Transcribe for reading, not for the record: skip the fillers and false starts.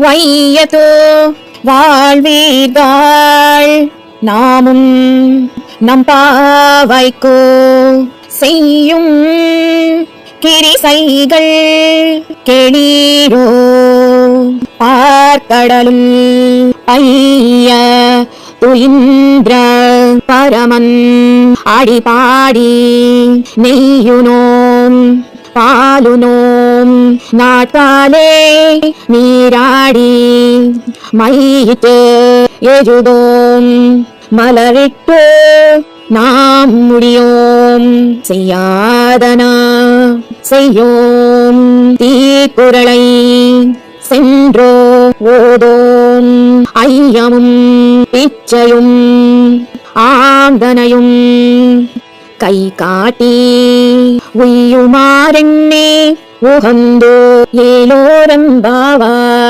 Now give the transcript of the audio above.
வையத்து வாழ்வீர்கள் நாமும் நம் பாவைக்கு செய்யும் கிரிசைகள் கெளீரோ. பார்க்கடலும் ஐய துயின்ற பரமன் அடிபாடி நெய்யுனோம் பாலுனோம் நாட்டாலே நீராடி மையிட்டு எஜுதோம் மலரிட்டு நாம் முடியோம் செய்யாதனா செய்யோம் தீக்குறளை சென்றோ ஓதோம் ஐயமும் பிச்சையும் ஆந்தனையும் கை காட்டி உய்யுமாறென்னே உகந்தோ ஏலோரம்பாவாய்.